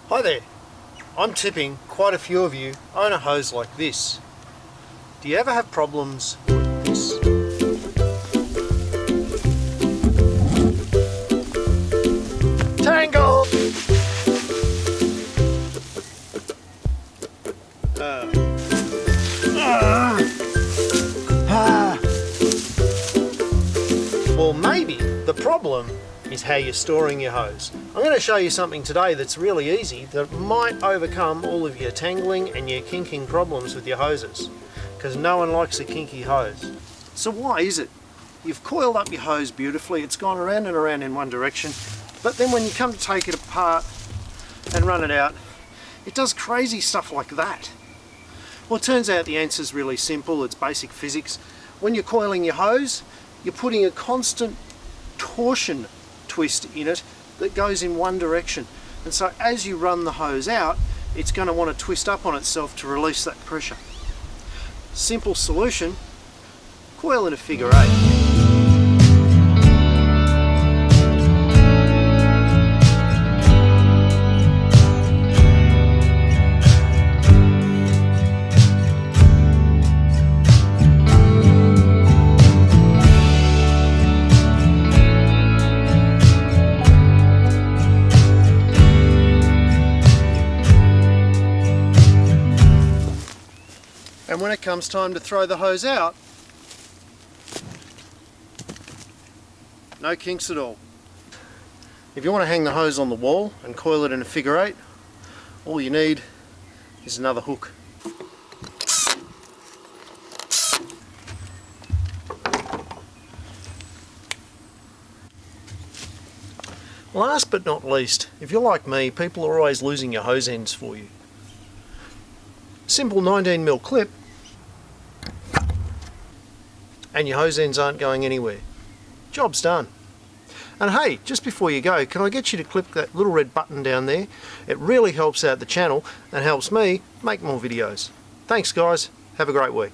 Hi there, I'm tipping quite a few of you own a hose like this. Do you ever have problems with this? Tangle! Well, maybe the problem is how you're storing your hose. I'm going to show you something today that's really easy that might overcome all of your tangling and your kinking problems with your hoses, because no one likes a kinky hose. So why is it? You've coiled up your hose beautifully, it's gone around and around in one direction, but then when you come to take it apart and run it out, it does crazy stuff like that. Well, it turns out the answer is really simple. It's basic physics. When you're coiling your hose, you're putting a constant torsion twist in it that goes in one direction, and so as you run the hose out, it's going to want to twist up on itself to release that pressure. Simple solution: coil in a figure eight. And when it comes time to throw the hose out, no kinks at all. If you want to hang the hose on the wall and coil it in a figure eight, all you need is another hook. Last but not least, if you're like me, people are always losing your hose ends for you. Simple 19mm clip and your hose ends aren't going anywhere. Job's done. And hey, just before you go, can I get you to click that little red button down there? It really helps out the channel and helps me make more videos. Thanks guys, have a great week.